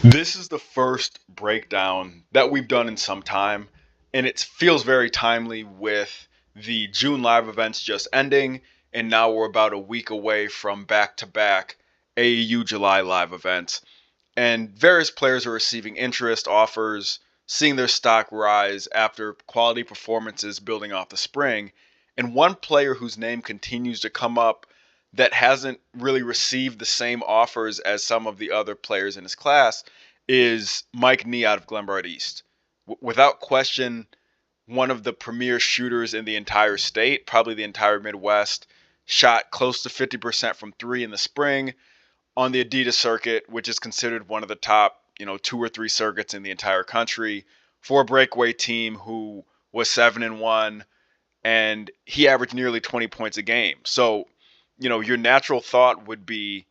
This is the first breakdown that we've done in some time, and it feels very timely with the June live events just ending, and now we're about a week away from back to back AAU July live events. And various players are receiving interest offers, seeing their stock rise after quality performances building off the spring. And one player whose name continues to come up that hasn't really received the same offers as some of the other players in his class is Mike Nee out of Glenbard East. Without question, one of the premier shooters in the entire state, probably the entire Midwest. Shot close to 50% from three in the spring on the Adidas circuit, which is considered one of the top, two or three circuits in the entire country for a breakaway team who was 7-1, and he averaged nearly 20 points a game. So, your natural thought would be,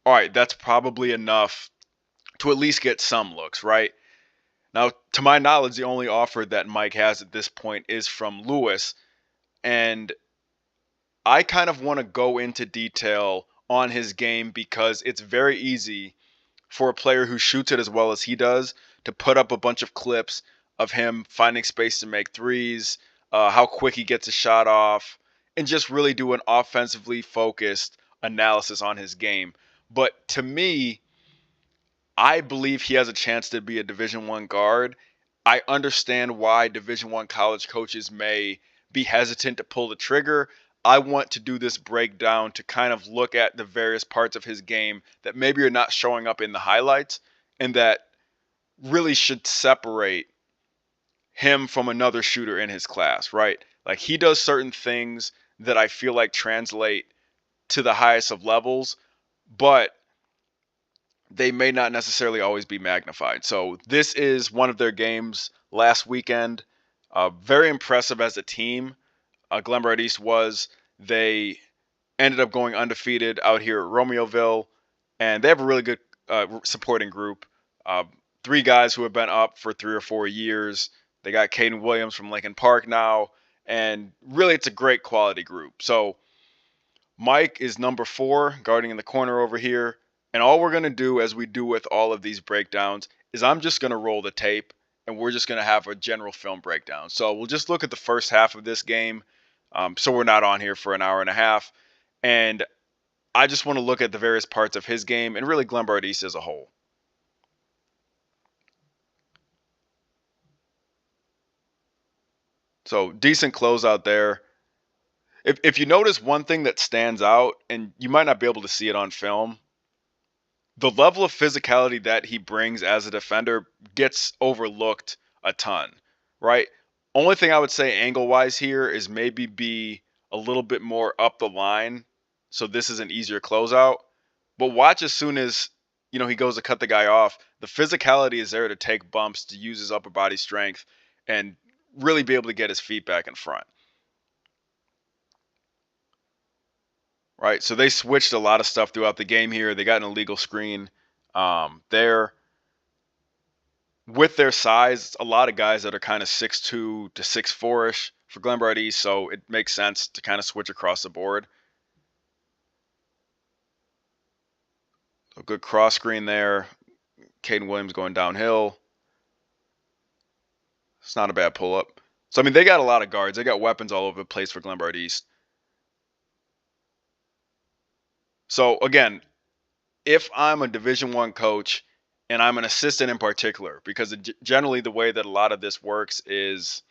all right, that's probably enough to at least get some looks, right? Now, to my knowledge, the only offer that Mike has at this point is from Lewis, and I kind of want to go into detail on his game because it's very easy for a player who shoots it as well as he does to put up a bunch of clips of him finding space to make threes, how quick he gets a shot off, and just really do an offensively focused analysis on his game. But to me, I believe he has a chance to be a Division One guard. I understand why Division One college coaches may be hesitant to pull the trigger. I want to do this breakdown to kind of look at the various parts of his game that maybe are not showing up in the highlights and that really should separate him from another shooter in his class, right? Like he does certain things that I feel like translate to the highest of levels, but they may not necessarily always be magnified. So this is one of their games last weekend. Very impressive as a team. Glenbard East was. They ended up going undefeated out here at Romeoville, and they have a really good supporting group. Uh, three guys who have been up for 3 or 4 years. They got Caden Williams from Lincoln Park now, and really it's a great quality group. So Mike is number 4, guarding in the corner over here. And all we're going to do, as we do with all of these breakdowns, is I'm just going to roll the tape and we're just going to have a general film breakdown. So we'll just look at the first half of this game. So we're not on here for an hour and a half. And I just want to look at the various parts of his game and really Glenbard East as a whole. So decent closeout there. If you notice one thing that stands out, and you might not be able to see it on film, the level of physicality that he brings as a defender gets overlooked a ton, right? Only thing I would say angle wise here is maybe be a little bit more up the line. So this is an easier closeout. But watch as soon as he goes to cut the guy off, the physicality is there to take bumps, to use his upper body strength, and really be able to get his feet back in front. Right? So they switched a lot of stuff throughout the game here. They got an illegal screen there. With their size, a lot of guys that are kind of 6'2" to 6'4" ish for Glenbard East, so it makes sense to kind of switch across the board. A good cross screen there. Caden Williams going downhill. It's not a bad pull up. So I mean, they got a lot of guards. They got weapons all over the place for Glenbard East. So again, if I'm a Division One coach and I'm an assistant in particular, because generally the way that a lot of this works is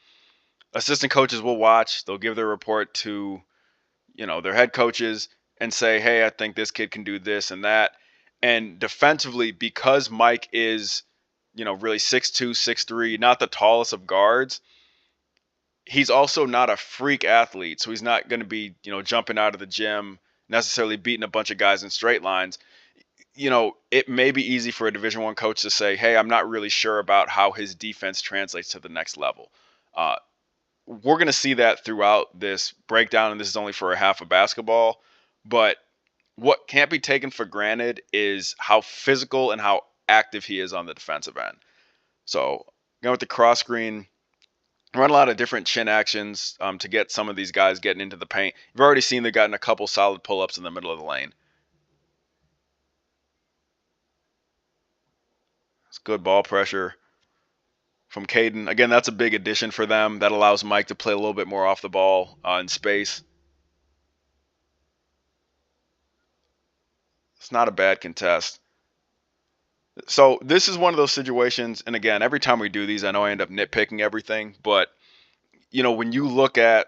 assistant coaches will watch, they'll give their report to, their head coaches and say, hey, I think this kid can do this and that. And defensively, because Mike is, really 6'2", 6'3", not the tallest of guards, he's also not a freak athlete. So he's not going to be, jumping out of the gym, necessarily beating a bunch of guys in straight lines. It may be easy for a Division One coach to say, hey, I'm not really sure about how his defense translates to the next level. We're going to see that throughout this breakdown, and this is only for a half of basketball. But what can't be taken for granted is how physical and how active he is on the defensive end. So, going with the cross screen, run a lot of different chin actions to get some of these guys getting into the paint. You've already seen they've gotten a couple solid pull-ups in the middle of the lane. It's good ball pressure from Caden. Again, that's a big addition for them. That allows Mike to play a little bit more off the ball in space. It's not a bad contest. So this is one of those situations, and again, every time we do these, I know I end up nitpicking everything, but when you look at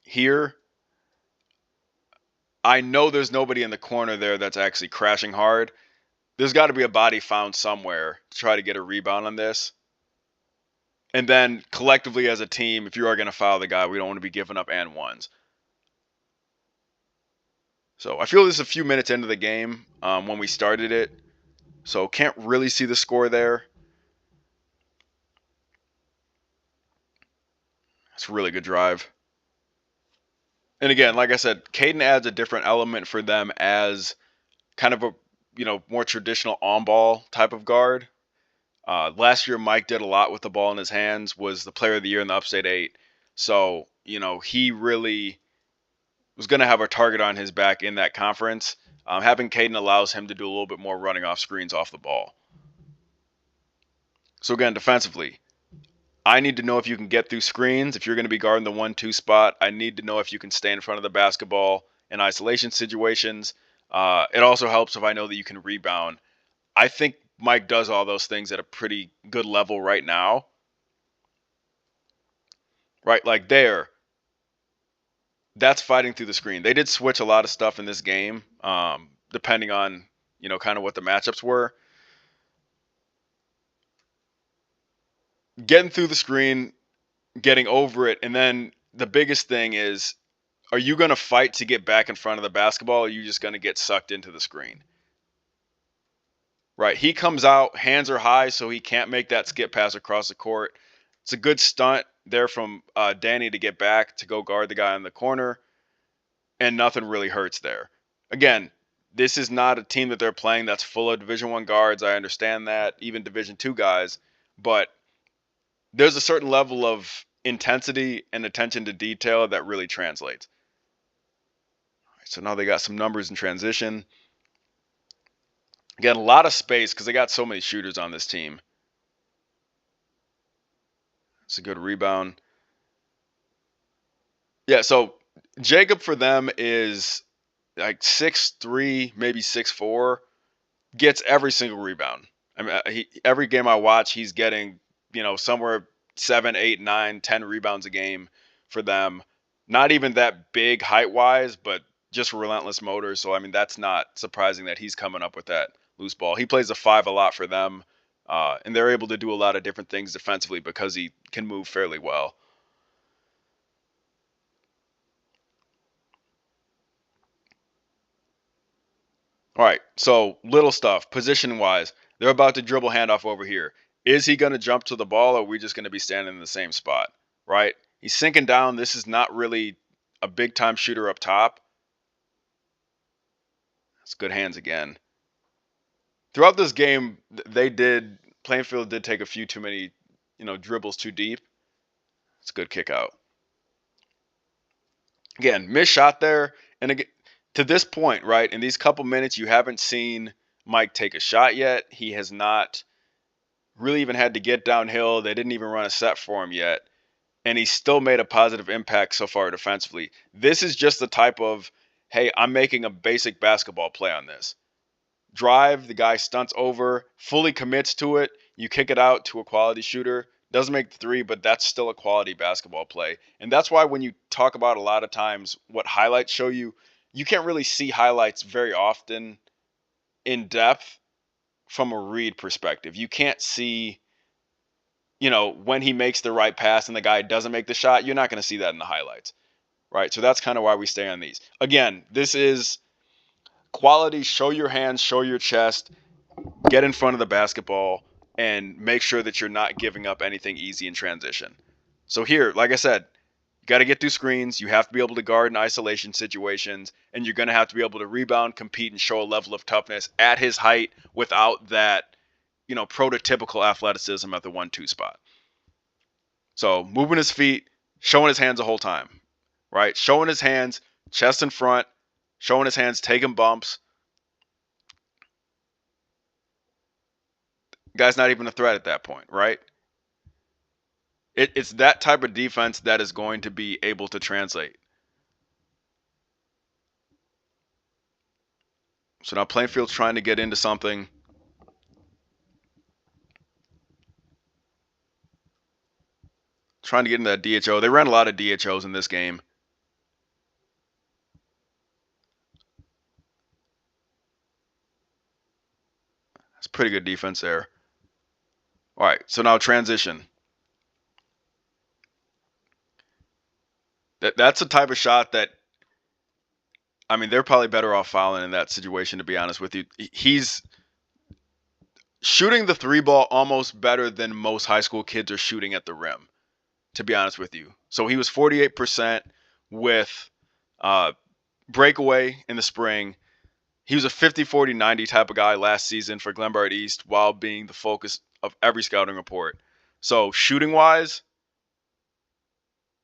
here, I know there's nobody in the corner there that's actually crashing hard. There's got to be a body found somewhere to try to get a rebound on this. And then collectively as a team, if you are going to foul the guy, we don't want to be giving up and ones. So I feel this is a few minutes into the game when we started it. So can't really see the score there. It's a really good drive. And again, like I said, Caden adds a different element for them as kind of a more traditional on-ball type of guard. Last year, Mike did a lot with the ball in his hands, was the player of the year in the Upstate 8. So, he really was going to have a target on his back in that conference. Having Caden allows him to do a little bit more running off screens off the ball. So again, defensively, I need to know if you can get through screens. If you're going to be guarding the 1-2 spot, I need to know if you can stay in front of the basketball in isolation situations. It also helps if I know that you can rebound. I think Mike does all those things at a pretty good level right now. Right, like there, that's fighting through the screen. They did switch a lot of stuff in this game, depending on, kind of what the matchups were. Getting through the screen, getting over it, and then the biggest thing is, are you going to fight to get back in front of the basketball, or are you just going to get sucked into the screen? Right, he comes out, hands are high, so he can't make that skip pass across the court. It's a good stunt there from Danny to get back to go guard the guy in the corner, and nothing really hurts there. Again, this is not a team that they're playing that's full of Division I guards. I understand that, even Division II guys, but there's a certain level of intensity and attention to detail that really translates. All right, so now they got some numbers in transition. Again, a lot of space because they got so many shooters on this team. It's a good rebound. Yeah, so Jacob for them is like 6'3", maybe 6'4", gets every single rebound. I mean, every game I watch, he's getting, somewhere 7, 8, 9, 10 rebounds a game for them. Not even that big height-wise, but just relentless motor. So, I mean, that's not surprising that he's coming up with that loose ball. He plays a 5 a lot for them, and they're able to do a lot of different things defensively because he can move fairly well. All right, so little stuff, position-wise. They're about to dribble handoff over here. Is he going to jump to the ball, or are we just going to be standing in the same spot, right? He's sinking down. This is not really a big-time shooter up top. That's good hands again. Throughout this game, Plainfield did take a few too many, dribbles too deep. It's a good kick out. Again, missed shot there. And again, to this point, right, in these couple minutes, you haven't seen Mike take a shot yet. He has not really even had to get downhill. They didn't even run a set for him yet. And he still made a positive impact so far defensively. This is just the type of, hey, I'm making a basic basketball play on this. Drive, the guy stunts over, fully commits to it. You kick it out to a quality shooter. Doesn't make the three, but that's still a quality basketball play. And that's why when you talk about a lot of times what highlights show you, you can't really see highlights very often in depth from a read perspective. You can't see, when he makes the right pass and the guy doesn't make the shot. You're not going to see that in the highlights, right? So that's kind of why we stay on these. Again, this is quality. Show your hands, show your chest, get in front of the basketball, and make sure that you're not giving up anything easy in transition. So here, like I said, you got to get through screens. You have to be able to guard in isolation situations, and you're going to have to be able to rebound, compete, and show a level of toughness at his height without that, prototypical athleticism at the 1-2 spot. So moving his feet, showing his hands the whole time, right? Showing his hands, chest in front, showing his hands, taking bumps. Guy's not even a threat at that point, right? It's that type of defense that is going to be able to translate. So now Plainfield's trying to get into something. Trying to get into that DHO. They ran a lot of DHOs in this game. That's pretty good defense there. All right, so now transition. That's a type of shot that, I mean, they're probably better off fouling in that situation, to be honest with you. He's shooting the three ball almost better than most high school kids are shooting at the rim, to be honest with you. So he was 48% with breakaway in the spring. He was a 50-40-90 type of guy last season for Glenbard East while being the focus of every scouting report. So shooting-wise,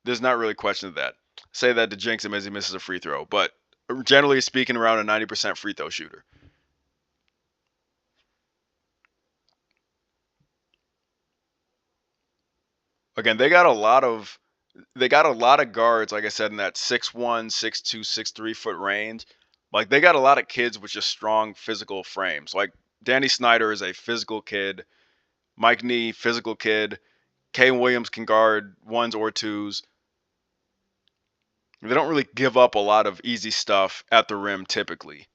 there's not really a question of that. Say that to jinx him as he misses a free throw, but generally speaking, around a 90% free throw shooter. Again, they got a lot of guards, like I said, in that 6'1", 6'2", 6'3" foot range. Like, they got a lot of kids with just strong physical frames. Like, Danny Snyder is a physical kid. Mike Nee, physical kid. Kane Williams can guard ones or twos. They don't really give up a lot of easy stuff at the rim typically.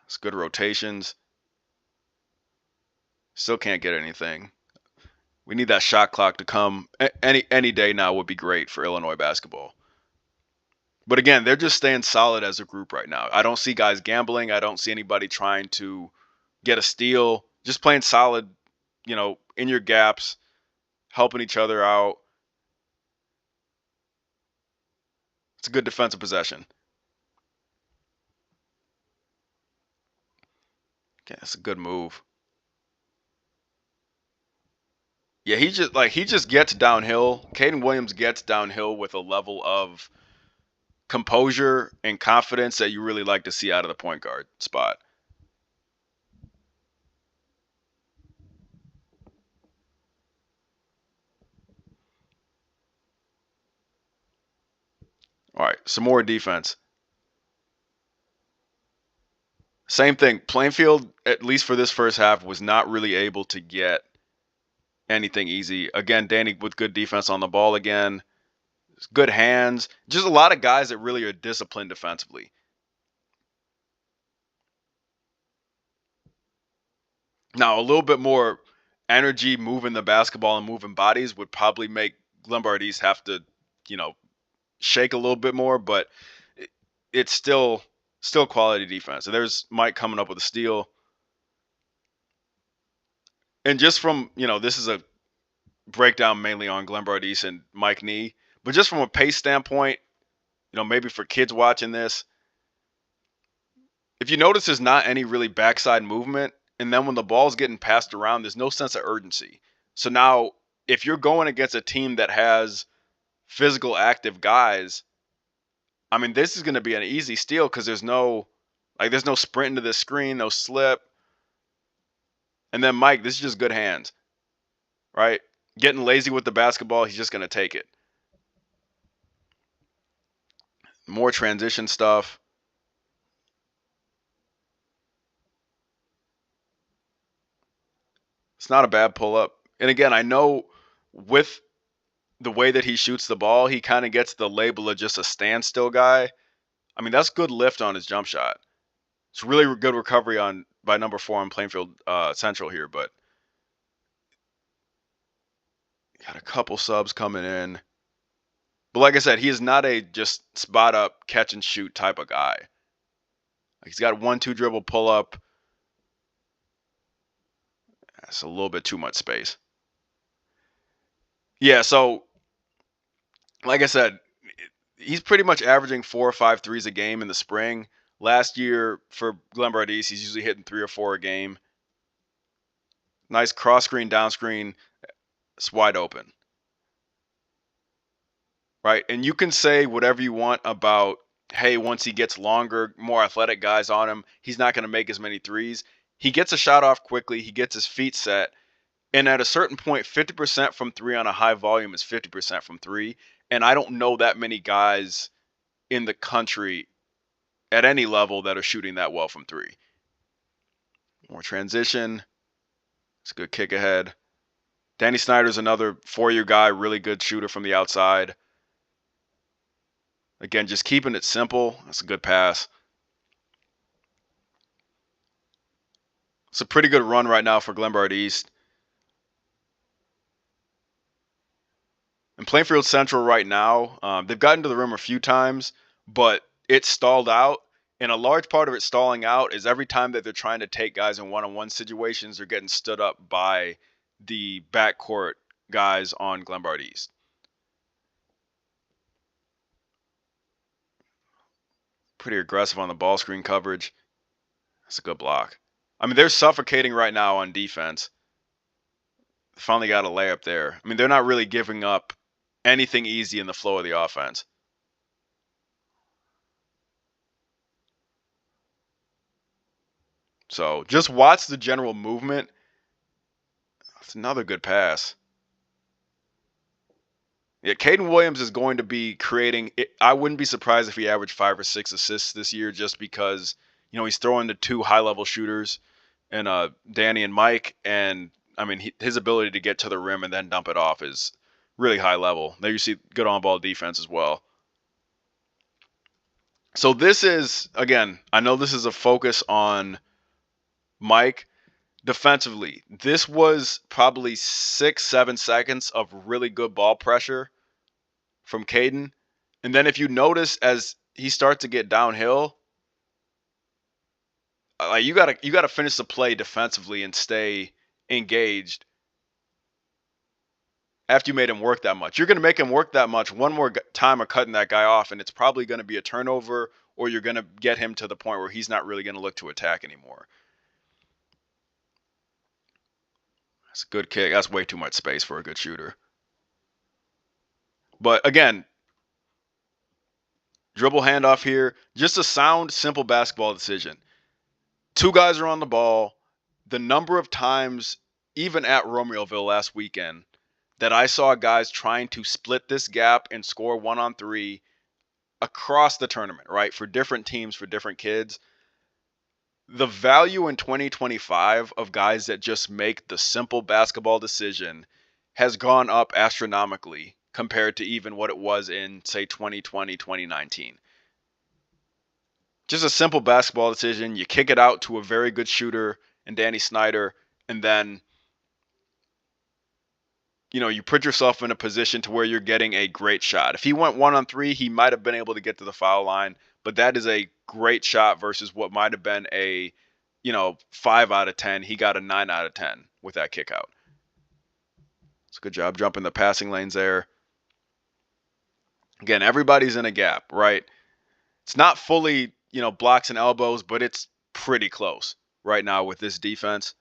It's good rotations. Still can't get anything. We need that shot clock to come. Any day now would be great for Illinois basketball. But again, they're just staying solid as a group right now. I don't see guys gambling. I don't see anybody trying to get a steal. Just playing solid, in your gaps, helping each other out. It's a good defensive possession. Okay, that's a good move. Yeah, he just gets downhill. Caden Williams gets downhill with a level of composure and confidence that you really like to see out of the point guard spot. All right, some more defense. Same thing. Plainfield, at least for this first half, was not really able to get anything easy. Again, Danny with good defense on the ball again. Good hands. Just a lot of guys that really are disciplined defensively. Now, a little bit more energy moving the basketball and moving bodies would probably make Glenbard East have to, shake a little bit more, but it's still quality defense. And there's Mike coming up with a steal. And just from, this is a breakdown mainly on Glenbard East and Mike Nee, but just from a pace standpoint, maybe for kids watching this, if you notice there's not any really backside movement, and then when the ball's getting passed around, there's no sense of urgency. So now, if you're going against a team that has physical active guys, I mean, this is going to be an easy steal because there's no sprint into this screen, no slip. And then Mike, this is just good hands, right? Getting lazy with the basketball, he's just going to take it. More transition stuff. It's not a bad pull up. And again, I know with the way that he shoots the ball, he kind of gets the label of just a standstill guy. I mean, that's good lift on his jump shot. It's really good recovery by number 4 on Plainfield Central here, but got a couple subs coming in. But like I said, he is not a just spot up, catch and shoot type of guy. He's got 1-2 dribble pull up. That's a little bit too much space. Yeah, so like I said, he's pretty much averaging 4 or 5 threes a game in the spring. Last year for Glenbard East, he's usually hitting 3 or 4 a game. Nice cross screen, down screen. It's wide open. Right? And you can say whatever you want about hey, once he gets longer, more athletic guys on him, he's not going to make as many threes. He gets a shot off quickly. He gets his feet set. And at a certain point, 50% from three on a high volume is 50% from three. And I don't know that many guys in the country at any level that are shooting that well from three. More transition. It's a good kick ahead. Danny Snyder's another four-year guy, really good shooter from the outside. Again, just keeping it simple. That's a good pass. It's a pretty good run right now for Glenbard East. In Plainfield Central right now, they've gotten to the rim a few times, but it's stalled out. And a large part of it stalling out is every time that they're trying to take guys in one-on-one situations, they're getting stood up by the backcourt guys on Glenbard East. Pretty aggressive on the ball screen coverage. That's a good block. I mean, they're suffocating right now on defense. Finally got a layup there. I mean, they're not really giving up anything easy in the flow of the offense. So just watch the general movement. That's another good pass. Yeah, Caden Williams is going to be creating. I wouldn't be surprised if he averaged 5 or 6 assists this year, just because he's throwing to two high-level shooters, and Danny and Mike, and I mean his ability to get to the rim and then dump it off is really high level. There you see good on-ball defense as well. So this is, again, I know this is a focus on Mike. Defensively, this was probably 6-7 seconds of really good ball pressure from Caden. And then if you notice as he starts to get downhill, you gotta finish the play defensively and stay engaged after you made him work that much. You're going to make him work that much one more time of cutting that guy off, and it's probably going to be a turnover, or you're going to get him to the point where he's not really going to look to attack anymore. That's a good kick. That's way too much space for a good shooter. But again, dribble handoff here. Just a sound, simple basketball decision. Two guys are on the ball. The number of times, even at Romeoville last weekend, that I saw guys trying to split this gap and score 1-on-3 across the tournament, right? For different teams, for different kids. The value in 2025 of guys that just make the simple basketball decision has gone up astronomically compared to even what it was in, say, 2020, 2019. Just a simple basketball decision. You kick it out to a very good shooter in Danny Snyder, and then you put yourself in a position to where you're getting a great shot. If he went 1-on-3, he might have been able to get to the foul line, but that is a great shot versus what might have been a 5 out of 10. He got a 9 out of 10 with that kick out. It's a good job jumping the passing lanes there. Again, everybody's in a gap, right? It's not fully, blocks and elbows, but it's pretty close right now with this defense.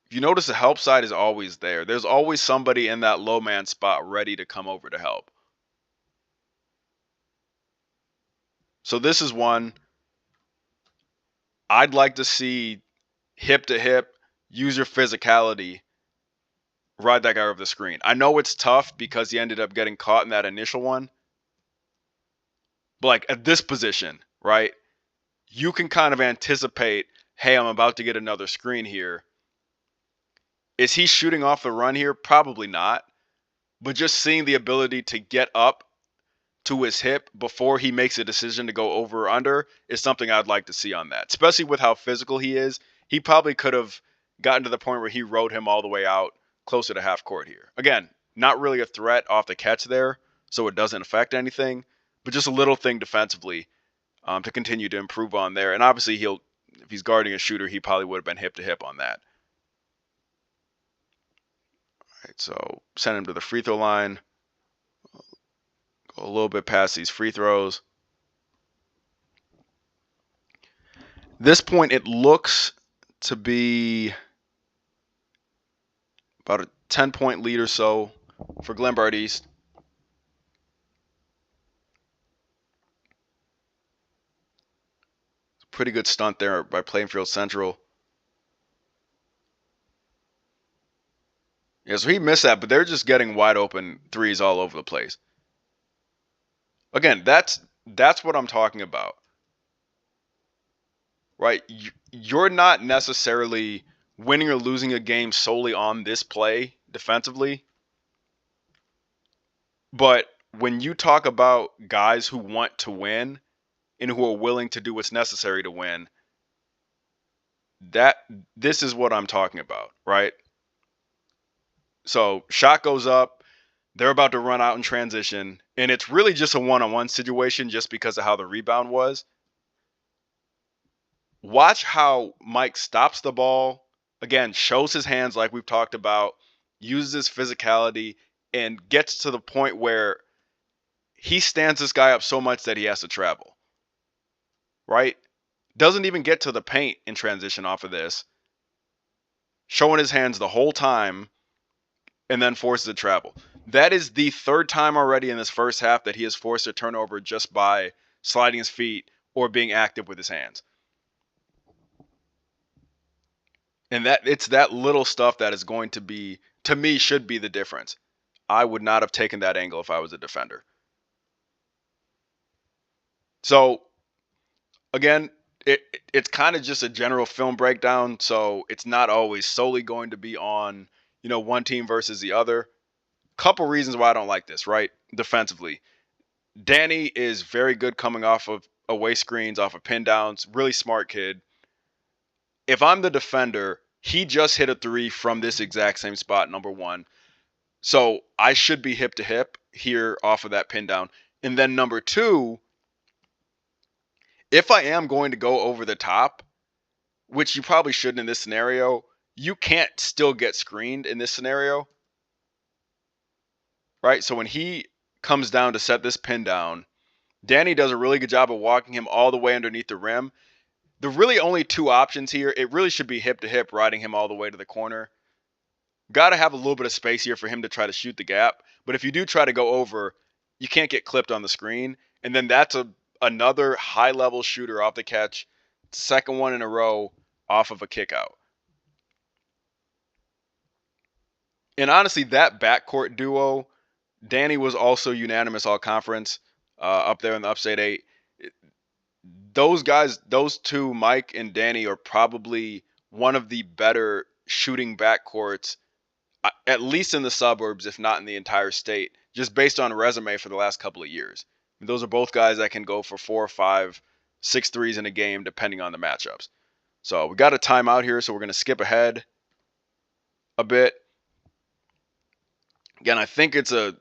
If you notice, the help side is always there. There's always somebody in that low man spot ready to come over to help. So this is one I'd like to see hip to hip, use your physicality, ride that guy over the screen. I know it's tough because he ended up getting caught in that initial one. But like at this position, right, you can kind of anticipate, hey, I'm about to get another screen here. Is he shooting off the run here? Probably not. But just seeing the ability to get up to his hip before he makes a decision to go over or under is something I'd like to see on that. Especially with how physical he is. He probably could have gotten to the point where he rode him all the way out closer to half court here. Again, not really a threat off the catch there, so it doesn't affect anything. But just a little thing defensively to continue to improve on there. And obviously, if he's guarding a shooter, he probably would have been hip to hip on that. All right, so send him to the free throw line. Go a little bit past these free throws. This point, it looks to be about a 10-point lead or so for Glenbard East. Pretty good stunt there by Plainfield Central. Yeah, so he missed that, but they're just getting wide open threes all over the place. Again, that's what I'm talking about, right? You're not necessarily winning or losing a game solely on this play defensively, but when you talk about guys who want to win and who are willing to do what's necessary to win, that this is what I'm talking about, right? So shot goes up, they're about to run out in transition, and it's really just a one-on-one situation just because of how the rebound was. Watch how Mike stops the ball, again, shows his hands like we've talked about, uses his physicality, and gets to the point where he stands this guy up so much that he has to travel, right? Doesn't even get to the paint in transition off of this, showing his hands the whole time, and then forces a travel. That is the third time already in this first half that he has forced a turnover just by sliding his feet or being active with his hands. And that it's that little stuff that is going to be, to me, should be the difference. I would not have taken that angle if I was a defender. So again, it's kind of just a general film breakdown, so it's not always solely going to be on, one team versus the other. Couple reasons why I don't like this, right? Defensively. Danny is very good coming off of away screens, off of pin downs, really smart kid. If I'm the defender, he just hit a three from this exact same spot, number one. So I should be hip to hip here off of that pin down. And then number two, if I am going to go over the top, which you probably shouldn't in this scenario, you can't still get screened in this scenario. Right? So when he comes down to set this pin down, Danny does a really good job of walking him all the way underneath the rim. The really only two options here, it really should be hip to hip, riding him all the way to the corner. Got to have a little bit of space here for him to try to shoot the gap. But if you do try to go over, you can't get clipped on the screen. And then that's another high-level shooter off the catch. Second one in a row off of a kick out. And honestly, that backcourt duo, Danny was also unanimous all-conference up there in the Upstate 8. Those guys, those two, Mike and Danny, are probably one of the better shooting backcourts, at least in the suburbs, if not in the entire state, just based on resume for the last couple of years. Those are both guys that can go for 4 or 5, 6 threes in a game, depending on the matchups. So we got a timeout here, so we're going to skip ahead a bit. Again, I think it's a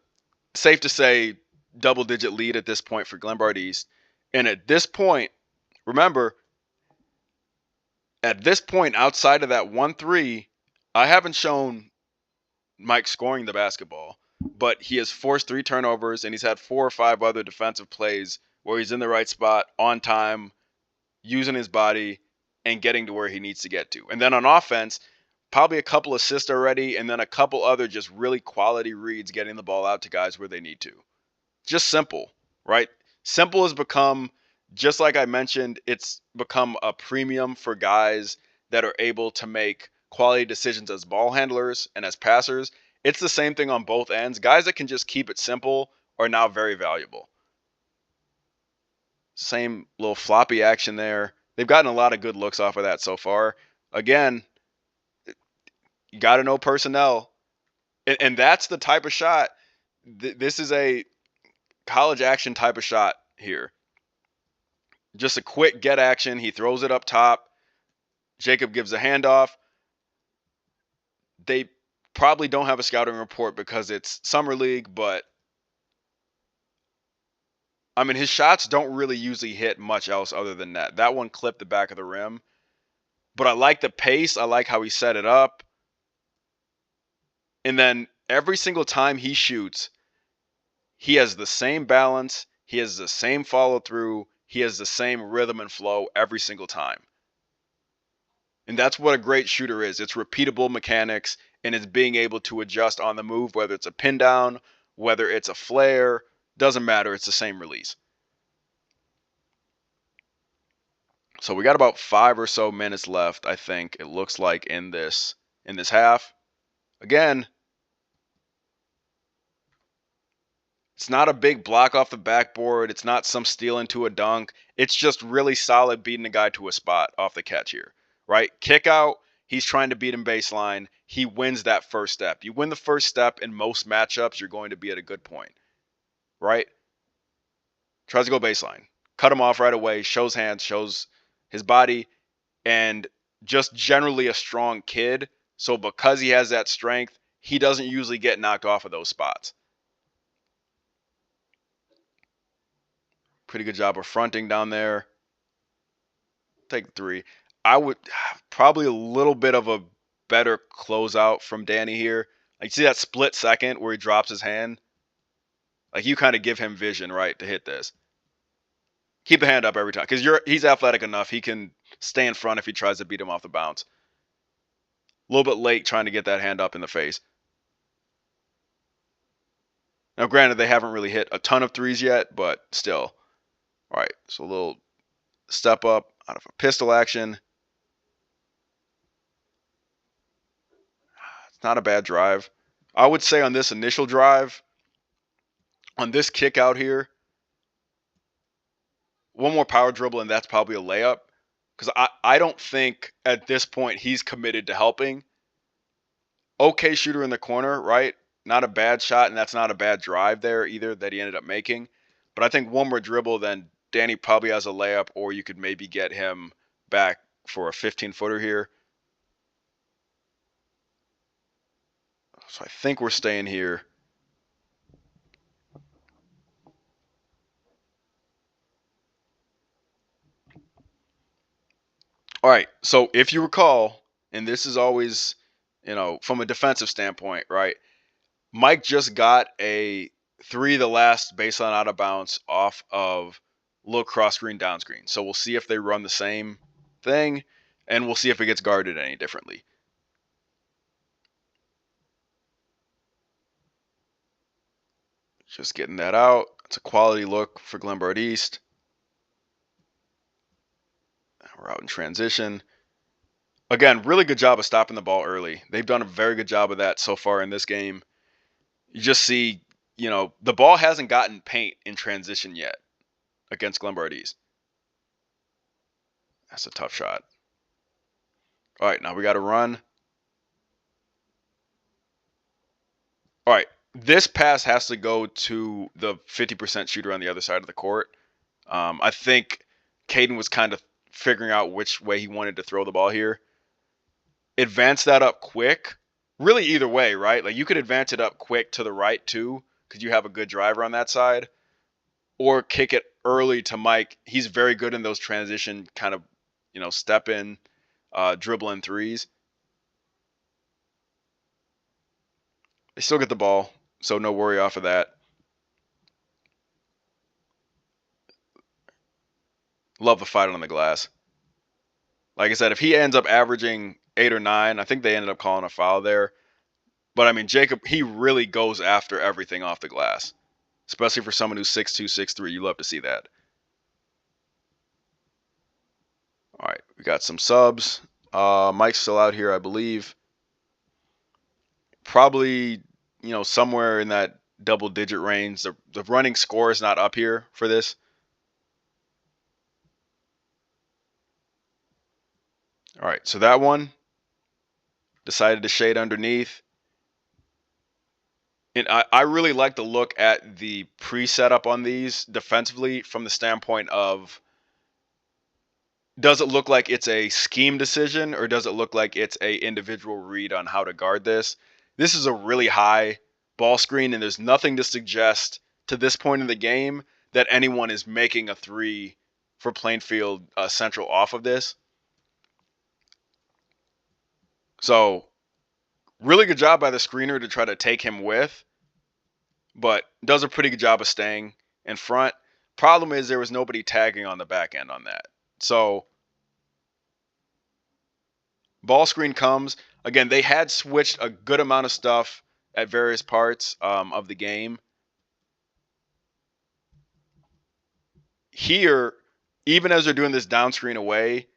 safe to say double-digit lead at this point for Glenbard East. And at this point, remember, at this point, outside of that 1-3, I haven't shown Mike scoring the basketball, but he has forced 3 turnovers, and he's had 4 or 5 other defensive plays where he's in the right spot, on time, using his body, and getting to where he needs to get to. And then on offense, probably a couple assists already, and then a couple other just really quality reads, getting the ball out to guys where they need to. Just simple, right? Simple has become, just like I mentioned, it's become a premium for guys that are able to make quality decisions as ball handlers and as passers. It's the same thing on both ends. Guys that can just keep it simple are now very valuable. Same little floppy action there. They've gotten a lot of good looks off of that so far. Again, you got to know personnel. And that's the type of shot. This is a college action type of shot here. Just a quick get action. He throws it up top. Jacob gives a handoff. They probably don't have a scouting report because it's summer league, but I mean, his shots don't really usually hit much else other than that. That one clipped the back of the rim. But I like the pace. I like how he set it up. And then every single time he shoots, he has the same balance. He has the same follow through. He has the same rhythm and flow every single time. And that's what a great shooter is. It's repeatable mechanics. and is being able to adjust on the move, whether it's a pin down, whether it's a flare, doesn't matter. It's the same release. So we got about 5 or so minutes left, I think it looks like in this half. Again, it's not a big block off the backboard. It's not some steal into a dunk. It's just really solid beating a guy to a spot off the catch here, right? Kick out, he's trying to beat him baseline. He wins that first step. You win the first step in most matchups, you're going to be at a good point, right? Tries to go baseline. Cut him off right away, shows hands, shows his body, and just generally a strong kid. So because he has that strength, he doesn't usually get knocked off of those spots. Pretty good job of fronting down there. Take 3. I would probably a little bit of a better closeout from Danny here. Like, you see that split second where he drops his hand? Like, you kind of give him vision, right, to hit this. Keep the hand up every time, because he's athletic enough. He can stay in front if he tries to beat him off the bounce. A little bit late trying to get that hand up in the face. Now, granted, they haven't really hit a ton of threes yet, but still. All right, so a little step up out of a pistol action. It's not a bad drive. I would say on this initial drive, on this kick out here, one more power dribble and that's probably a layup. Because I don't think at this point he's committed to helping. Okay shooter in the corner, right? Not a bad shot, and that's not a bad drive there either that he ended up making. But I think one more dribble, then Danny probably has a layup, or you could maybe get him back for a 15-footer here. So I think we're staying here. All right, so if you recall, and this is always, from a defensive standpoint, right? Mike just got a 3 the last baseline out of bounds off of little cross screen down screen. So we'll see if they run the same thing, and we'll see if it gets guarded any differently. Just getting that out. It's a quality look for Glenbard East. We're out in transition. Again, really good job of stopping the ball early. They've done a very good job of that so far in this game. You just see, the ball hasn't gotten paint in transition yet against Glenbard East. That's a tough shot. All right, now we got to run. All right, this pass has to go to the 50% shooter on the other side of the court. I think Caden was kind of figuring out which way he wanted to throw the ball here. Advance that up quick. Really either way, right? Like, you could advance it up quick to the right too, because you have a good driver on that side. Or kick it early to Mike. He's very good in those transition kind of, step in, dribbling threes. They still get the ball, so no worry off of that. Love the fight on the glass. Like I said, if he ends up averaging 8 or 9, I think they ended up calling a foul there. But I mean, Jacob, he really goes after everything off the glass, especially for someone who's 6'2", 6'3". You love to see that. All right, we got some subs. Mike's still out here, I believe. Probably, somewhere in that double-digit range. The running score is not up here for this. All right, so that one decided to shade underneath. And I really like to look at the pre-setup on these defensively from the standpoint of, does it look like it's a scheme decision, or does it look like it's a individual read on how to guard this? This is a really high ball screen, and there's nothing to suggest to this point in the game that anyone is making a 3 for Plainfield Central off of this. So, really good job by the screener to try to take him with, but does a pretty good job of staying in front. Problem is there was nobody tagging on the back end on that. So, ball screen comes. Again, they had switched a good amount of stuff at various parts of the game. Here, even as they're doing this down screen away,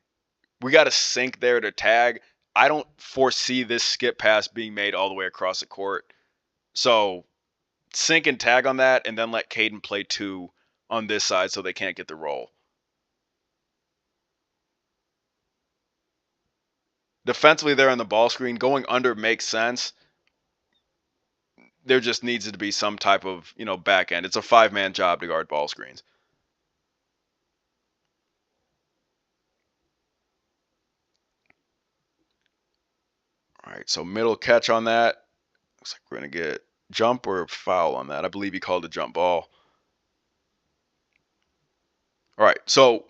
we got to sink there to tag. I don't foresee this skip pass being made all the way across the court. So sink and tag on that, and then let Caden play 2 on this side so they can't get the roll. Defensively, there on the ball screen, going under makes sense. There just needs to be some type of, back end. It's a 5-man job to guard ball screens. All right, so middle catch on that. Looks like we're going to get jump or foul on that. I believe he called a jump ball. All right, so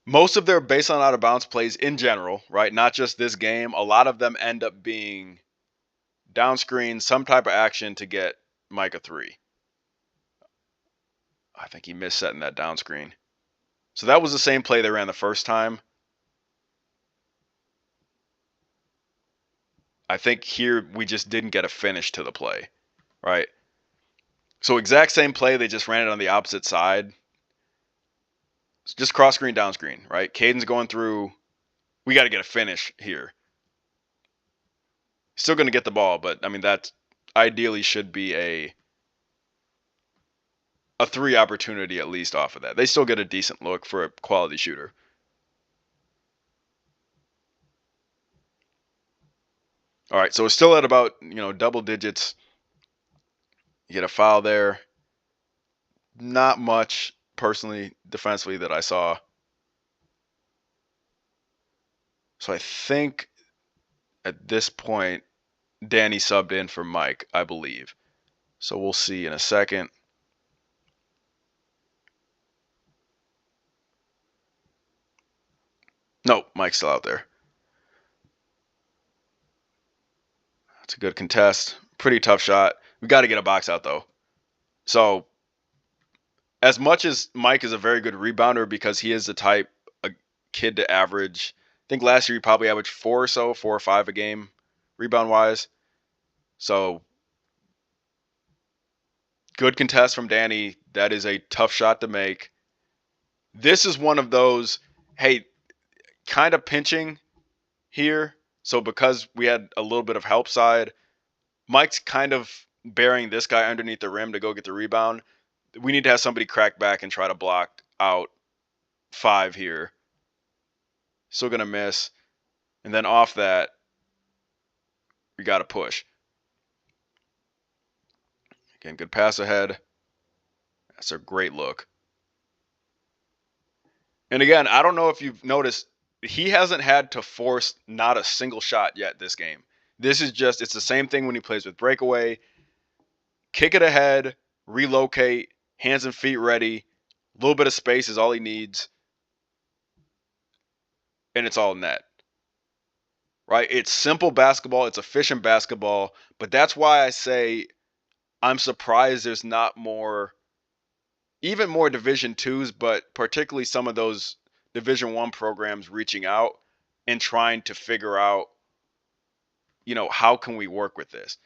most of their baseline out of bounds plays in general, right? Not just this game. A lot of them end up being down screen, some type of action to get Mike a 3. I think he missed setting that down screen. So that was the same play they ran the first time. I think here we just didn't get a finish to the play, right? So exact same play, they just ran it on the opposite side. It's just cross screen, down screen, right? Caden's going through. We got to get a finish here. Still going to get the ball, but I mean that ideally should be a 3 opportunity at least off of that. They still get a decent look for a quality shooter. All right, so it's still at about, double digits. You get a foul there. Not much, personally, defensively, that I saw. So I think at this point, Danny subbed in for Mike, I believe. So we'll see in a second. No, Mike's still out there. That's a good contest. Pretty tough shot. We got to get a box out, though. So as much as Mike is a very good rebounder because he is the type, a kid to average, I think last year he probably averaged 4 or 5 a game, rebound-wise. So good contest from Danny. That is a tough shot to make. This is one of those, hey, kind of pinching here. So because we had a little bit of help side, Mike's kind of burying this guy underneath the rim to go get the rebound. We need to have somebody crack back and try to block out 5 here. Still going to miss. And then off that, we got to push. Again, good pass ahead. That's a great look. And again, I don't know if you've noticed, he hasn't had to force not a single shot yet this game. This is just, it's the same thing when he plays with breakaway. Kick it ahead, relocate, hands and feet ready. A little bit of space is all he needs. And it's all net. Right? It's simple basketball. It's efficient basketball. But that's why I say I'm surprised there's not more, even more Division twos, but particularly some of those Division One programs reaching out and trying to figure out, how can we work with this?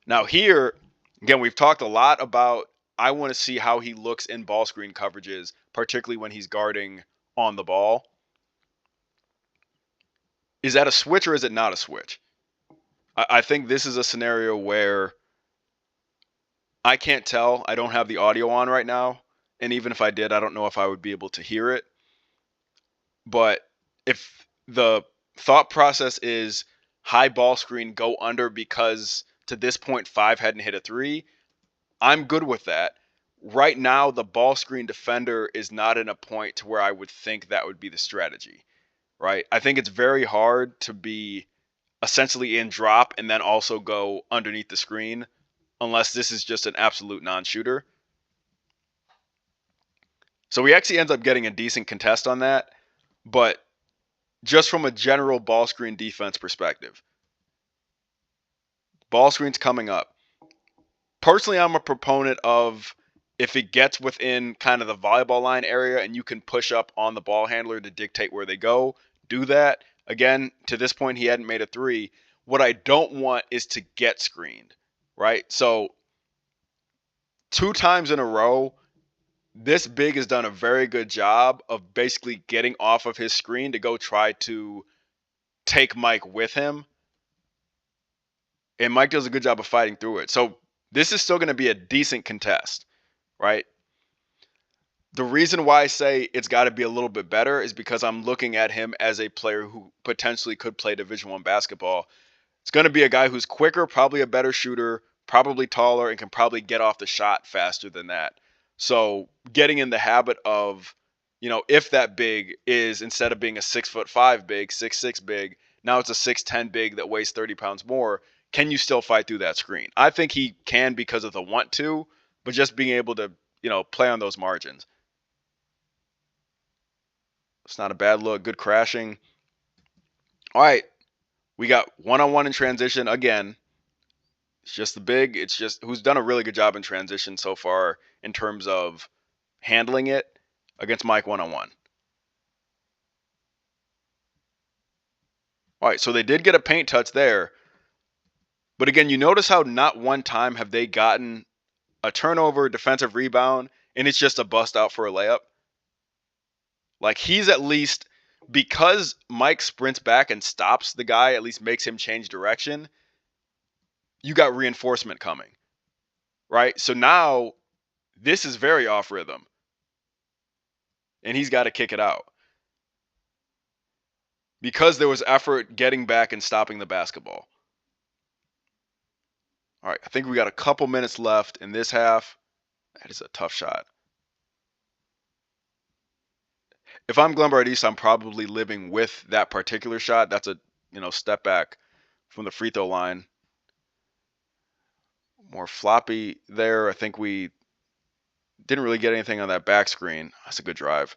Now here, again, we've talked a lot about, I want to see how he looks in ball screen coverages, particularly when he's guarding on the ball. Is that a switch or is it not a switch? I think this is a scenario where I can't tell. I don't have the audio on right now. And even if I did, I don't know if I would be able to hear it. But if the thought process is high ball screen, go under because to this point 5 hadn't hit a 3, I'm good with that. Right now, the ball screen defender is not in a point to where I would think that would be the strategy, right? I think it's very hard to be essentially in drop and then also go underneath the screen unless this is just an absolute non-shooter. So he actually ends up getting a decent contest on that, but just from a general ball screen defense perspective, ball screen's coming up. Personally, I'm a proponent of if it gets within kind of the volleyball line area and you can push up on the ball handler to dictate where they go, do that. Again, to this point, he hadn't made a 3. What I don't want is to get screened, right? So 2 times in a row, this big has done a very good job of basically getting off of his screen to go try to take Mike with him. And Mike does a good job of fighting through it. So this is still going to be a decent contest, right? The reason why I say it's got to be a little bit better is because I'm looking at him as a player who potentially could play Division I basketball. It's going to be a guy who's quicker, probably a better shooter, probably taller, and can probably get off the shot faster than that. So getting in the habit of, if that big is, instead of being a 6'5" big, 6'6" big, now it's a 6'10" big that weighs 30 pounds more, can you still fight through that screen? I think he can because of the want to, but just being able to, play on those margins. It's not a bad look. Good crashing. All right. We got one-on-one in transition again. It's just the big. It's just who's done a really good job in transition so far in terms of handling it against Mike one-on-one. All right, so they did get a paint touch there. But again, you notice how not one time have they gotten a turnover, defensive rebound, and it's just a bust out for a layup. Like he's at least, because Mike sprints back and stops the guy, at least makes him change direction, you got reinforcement coming, right? So now this is very off rhythm. And he's got to kick it out. Because there was effort getting back and stopping the basketball. All right, I think we got a couple minutes left in this half. That is a tough shot. If I'm Glenbard East, I'm probably living with that particular shot. That's a, step back from the free throw line. More floppy there. I think we didn't really get anything on that back screen. That's a good drive.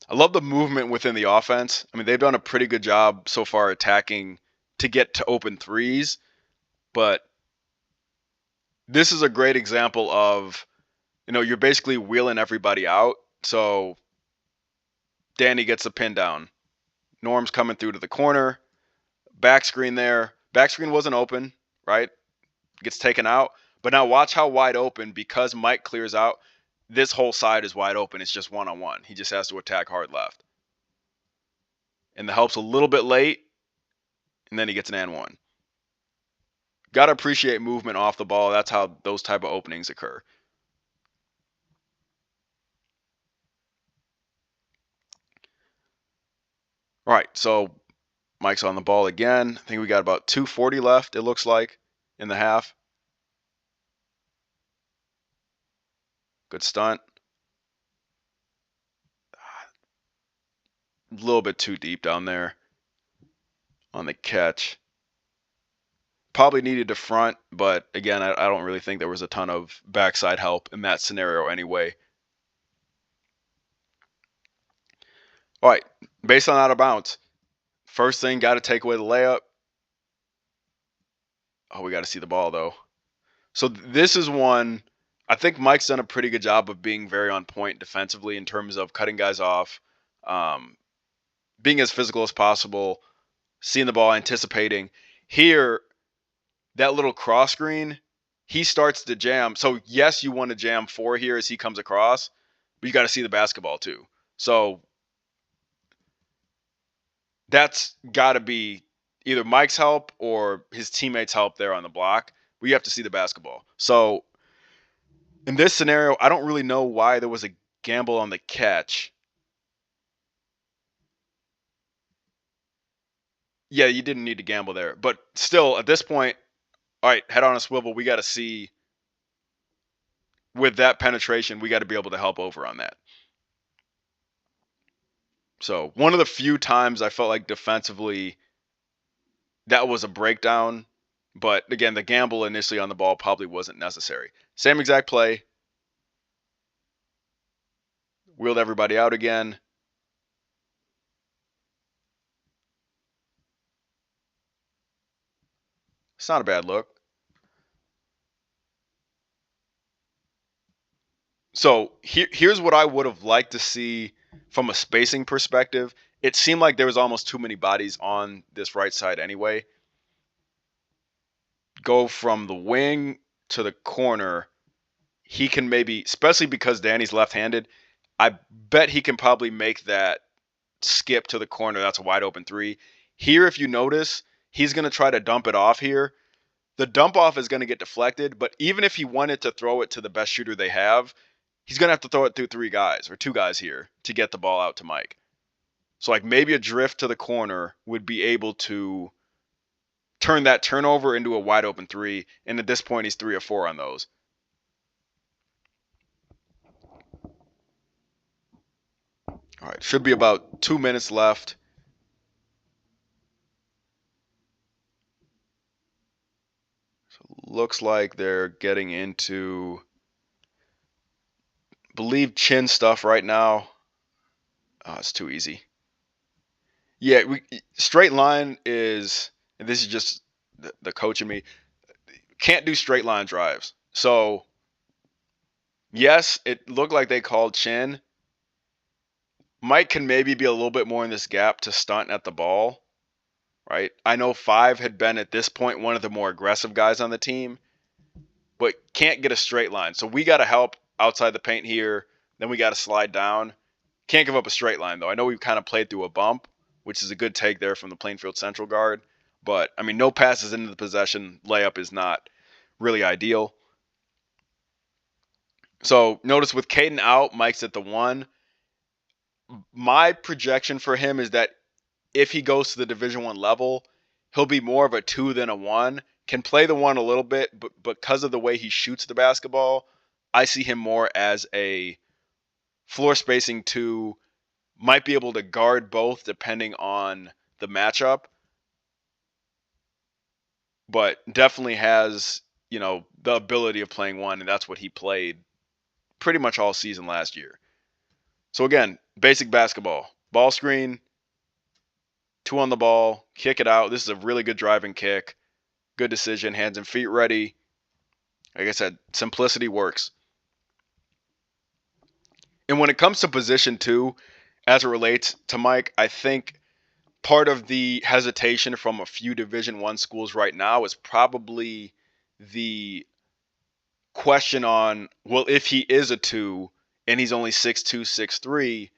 I love the movement within the offense. I mean, they've done a pretty good job so far attacking to get to open threes, but this is a great example of, you're basically wheeling everybody out. So Danny gets the pin down. Norm's coming through to the corner. Back screen there. Back screen wasn't open, right? Gets taken out. But now watch how wide open, because Mike clears out, this whole side is wide open. It's just one-on-one. He just has to attack hard left. And the help's a little bit late, and then he gets an and one. Got to appreciate movement off the ball. That's how those type of openings occur. All right, so Mike's on the ball again. I think we got about 2:40 left, it looks like, in the half. Good stunt. A little bit too deep down there on the catch. Probably needed to front, but again, I don't really think there was a ton of backside help in that scenario anyway. All right, based on out of bounds. First thing, got to take away the layup. Oh, we got to see the ball, though. So this is one, I think Mike's done a pretty good job of being very on point defensively in terms of cutting guys off, being as physical as possible, seeing the ball, anticipating. Here, that little cross screen, he starts to jam. So, yes, you want to jam 4 here as he comes across, but you got to see the basketball too. So, that's got to be either Mike's help or his teammates' help there on the block. We have to see the basketball. So, in this scenario, I don't really know why there was a gamble on the catch. Yeah, you didn't need to gamble there. But still, at this point, all right, head on a swivel. We got to see, with that penetration, we got to be able to help over on that. So one of the few times I felt like defensively that was a breakdown. But again, the gamble initially on the ball probably wasn't necessary. Same exact play. Wheeled everybody out again. It's not a bad look. So here's what I would have liked to see from a spacing perspective it seemed like there was almost too many bodies on this right side anyway. Go from the wing to the corner. He can maybe, especially because Danny's left-handed, I bet he can probably make that skip to the corner. That's a wide open three. Here, if you notice, he's going to try to dump it off here. The dump off is going to get deflected, but even if he wanted to throw it to the best shooter they have, he's going to have to throw it through three guys or two guys here to get the ball out to Mike. So like maybe a drift to the corner would be able to turn that turnover into a wide open three. And at this point, he's 3 or 4 on those. All right, should be about 2 minutes left. So looks like they're getting into, I believe, chin stuff right now. Oh, it's too easy. Yeah, straight line is, and this is just the coach in me, can't do straight line drives. So, yes, it looked like they called chin. Mike can maybe be a little bit more in this gap to stunt at the ball, right? I know 5 had been at this point one of the more aggressive guys on the team, but can't get a straight line. So we got to help outside the paint here. Then we got to slide down. Can't give up a straight line, though. I know we've kind of played through a bump, which is a good take there from the Plainfield Central guard. But, I mean, no passes into the possession. Layup is not really ideal. So notice with Caden out, Mike's at the 1. My projection for him is that if he goes to the Division I level, he'll be more of a 2 than a 1. Can play the 1 a little bit, but because of the way he shoots the basketball, I see him more as a floor spacing 2. Might be able to guard both depending on the matchup, but definitely has, the ability of playing 1, and that's what he played pretty much all season last year. So again, basic basketball. Ball screen, 2 on the ball, kick it out. This is a really good driving kick. Good decision, hands and feet ready. Like I said, simplicity works. And when it comes to position 2, as it relates to Mike, I think part of the hesitation from a few Division I schools right now is probably the question on, well, if he is a 2 and he's only 6'2", 6'3",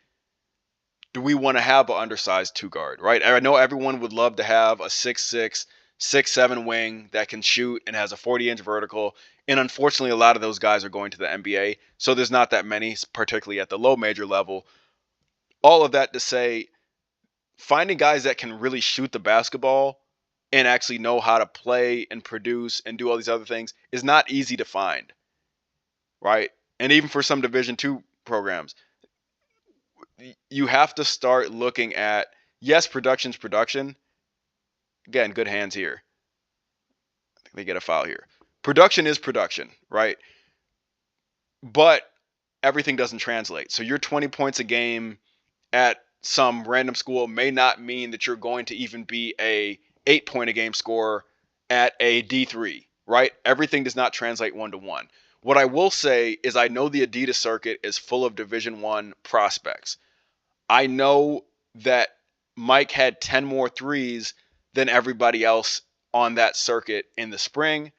do we want to have an undersized 2 guard, right? I know everyone would love to have a 6'6", 6'7" wing that can shoot and has a 40-inch vertical. And unfortunately, a lot of those guys are going to the NBA. So there's not that many, particularly at the low major level. All of that to say, finding guys that can really shoot the basketball and actually know how to play and produce and do all these other things is not easy to find, right? And even for some Division II programs, you have to start looking at, yes, production's production. Again, good hands here. I think they get a foul here. Production is production, right? But everything doesn't translate. So your 20 points a game at some random school may not mean that you're going to even be a 8-point a game scorer at a D3, right? Everything does not translate 1-to-1. What I will say is I know the Adidas circuit is full of Division I prospects. I know that Mike had 10 more threes than everybody else on that circuit in the spring.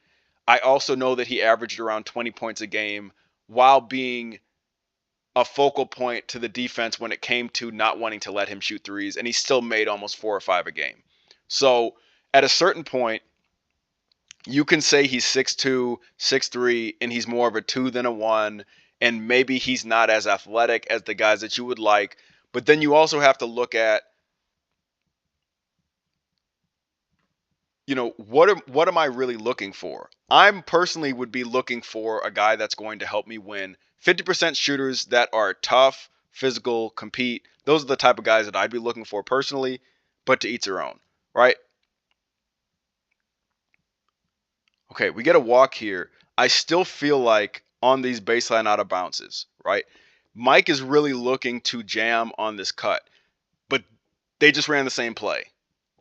I also know that he averaged around 20 points a game while being a focal point to the defense when it came to not wanting to let him shoot threes, and he still made almost 4 or 5 a game. So at a certain point, you can say he's 6'2", 6'3", and he's more of a 2 than a 1, and maybe he's not as athletic as the guys that you would like. But then you also have to look at, what am I really looking for? I'm personally would be looking for a guy that's going to help me win. 50% shooters that are tough, physical, compete. Those are the type of guys that I'd be looking for personally, but to each their own, right? Okay, we get a walk here. I still feel like on these baseline out of bounces, right? Mike is really looking to jam on this cut, but they just ran the same play.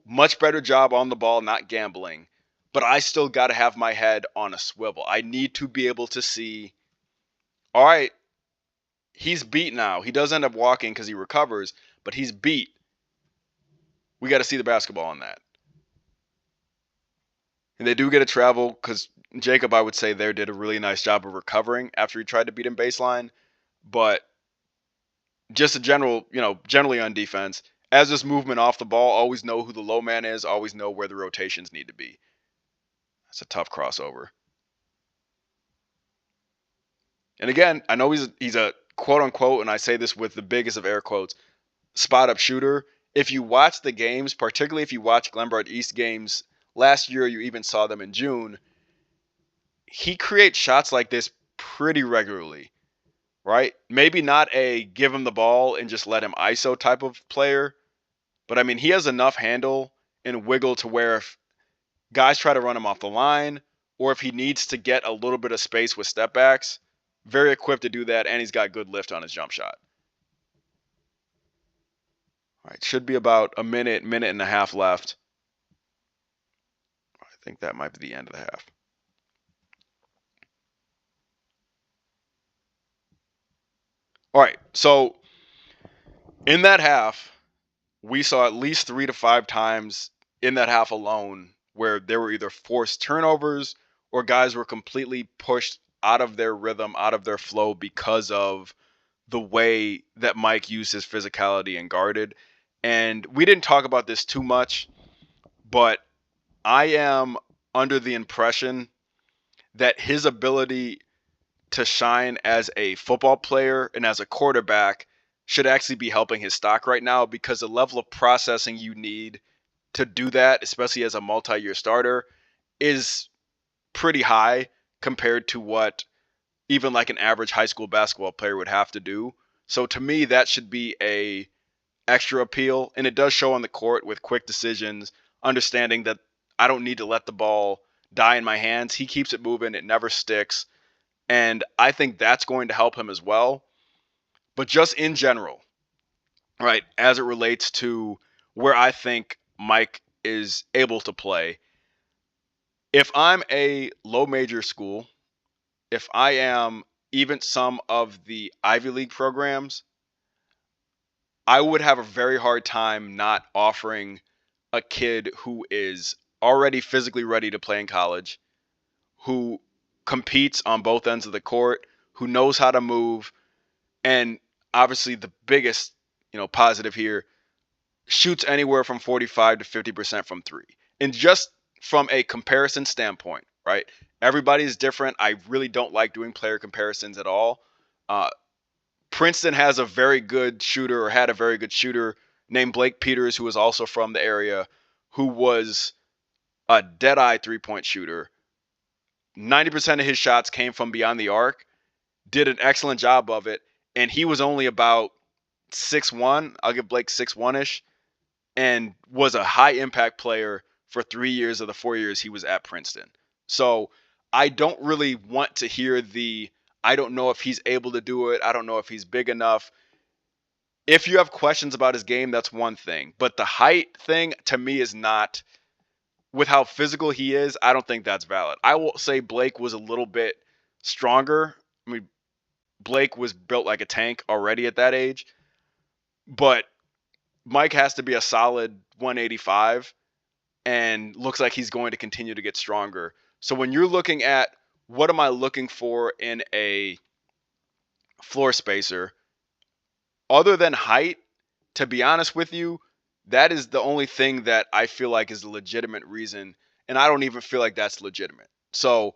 Much better job on the ball, not gambling. But I still got to have my head on a swivel. I need to be able to see, all right, he's beat now. He does end up walking because he recovers, but he's beat. We got to see the basketball on that. And they do get to travel because Jacob, I would say, there did a really nice job of recovering after he tried to beat him baseline. But just a general, generally on defense, as this movement off the ball, always know who the low man is, always know where the rotations need to be. That's a tough crossover. And again, I know he's a quote unquote, and I say this with the biggest of air quotes, spot up shooter. If you watch the games, particularly if you watch Glenbard East games last year, you even saw them in June, he creates shots like this pretty regularly, right? Maybe not a give him the ball and just let him ISO type of player, but I mean, he has enough handle and wiggle to where if guys try to run him off the line or if he needs to get a little bit of space with step backs, very equipped to do that, and he's got good lift on his jump shot. All right, should be about a minute and a half left. I think that might be the end of the half. All right, so in that half, we saw at least 3 to 5 times in that half alone where there were either forced turnovers or guys were completely pushed out of their rhythm, out of their flow because of the way that Mike used his physicality and guarded. And we didn't talk about this too much, but I am under the impression that his ability to shine as a football player and as a quarterback should actually be helping his stock right now, because the level of processing you need to do that, especially as a multi-year starter, is pretty high compared to what even like an average high school basketball player would have to do. So to me, that should be a extra appeal, and it does show on the court with quick decisions, understanding that I don't need to let the ball die in my hands. He keeps it moving, it never sticks, and I think that's going to help him as well. But just in general, right, as it relates to where I think Mike is able to play, if I'm a low major school, if I am even some of the Ivy League programs, I would have a very hard time not offering a kid who is already physically ready to play in college, who competes on both ends of the court, who knows how to move, and obviously the biggest, positive here, shoots anywhere from 45 to 50% from three. And just from a comparison standpoint, right? Everybody's different. I really don't like doing player comparisons at all. Princeton has a very good shooter, or had a very good shooter named Blake Peters, who was also from the area, who was a dead-eye three-point shooter. 90% of his shots came from beyond the arc, did an excellent job of it, and he was only about 6'1". I'll give Blake 6'1"-ish, and was a high-impact player for 3 years of the 4 years he was at Princeton. So I don't really want to hear I don't know if he's able to do it, I don't know if he's big enough. If you have questions about his game, that's one thing. But the height thing, to me, is not, with how physical he is, I don't think that's valid. I will say Blake was a little bit stronger. I mean, Blake was built like a tank already at that age. But Mike has to be a solid 185 and looks like he's going to continue to get stronger. So when you're looking at what am I looking for in a floor spacer, other than height, to be honest with you, that is the only thing that I feel like is a legitimate reason, and I don't even feel like that's legitimate. So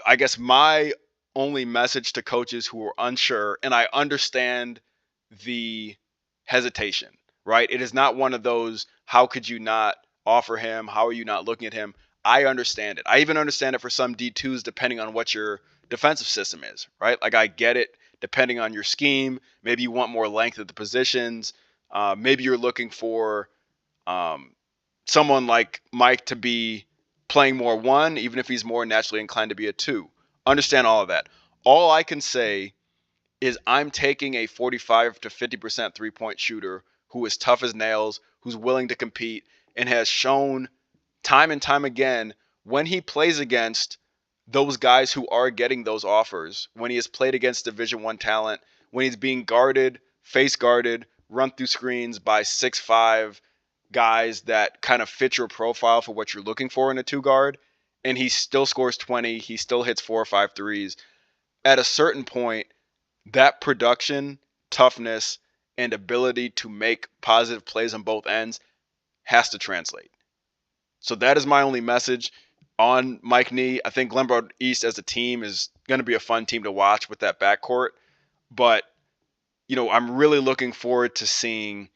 I guess my only message to coaches who are unsure, and I understand the hesitation, right? It is not one of those, how could you not offer him? How are you not looking at him? I understand it. I even understand it for some D2s, depending on what your defensive system is, right? Like, I get it, depending on your scheme. Maybe you want more length at the positions. Maybe you're looking for someone like Mike to be playing more one, even if he's more naturally inclined to be a two. Understand all of that. All I can say is I'm taking a 45 to 50% three-point shooter who is tough as nails, who's willing to compete, and has shown time and time again when he plays against those guys who are getting those offers, when he has played against Division I talent, when he's being guarded, face guarded, run through screens by 6'5", guys that kind of fit your profile for what you're looking for in a two guard, and he still scores 20. He still hits 4 or 5 threes. At a certain point, that production, toughness, and ability to make positive plays on both ends has to translate. So that is my only message on Mike Nee. I think Glenbard East as a team is going to be a fun team to watch with that backcourt. But, I'm really looking forward to seeing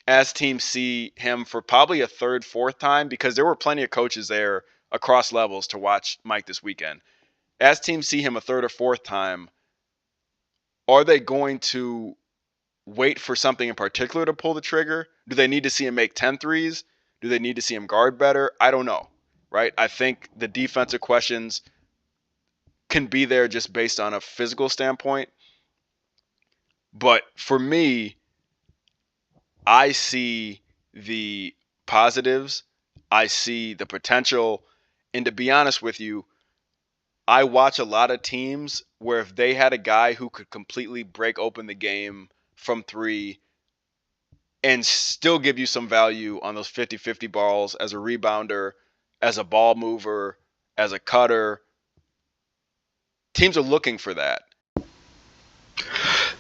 as teams see him for probably a third, fourth time, because there were plenty of coaches there across levels to watch Mike this weekend. As teams see him a third or fourth time, are they going to wait for something in particular to pull the trigger? Do they need to see him make 10 threes? Do they need to see him guard better? I don't know, right? I think the defensive questions can be there just based on a physical standpoint. But for me, I see the positives. I see the potential. And to be honest with you, I watch a lot of teams where if they had a guy who could completely break open the game from three and still give you some value on those 50-50 balls as a rebounder, as a ball mover, as a cutter, teams are looking for that.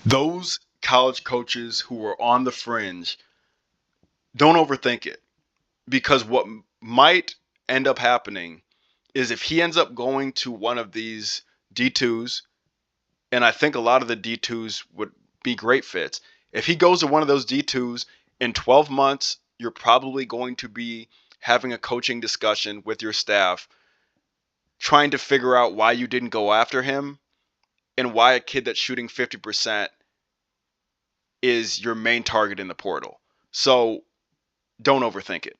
Those college coaches who are on the fringe, don't overthink it, because what might end up happening is if he ends up going to one of these D2s, and I think a lot of the D2s would be great fits. If he goes to one of those D2s in 12 months, you're probably going to be having a coaching discussion with your staff, trying to figure out why you didn't go after him and why a kid that's shooting 50% is your main target in the portal. So don't overthink it.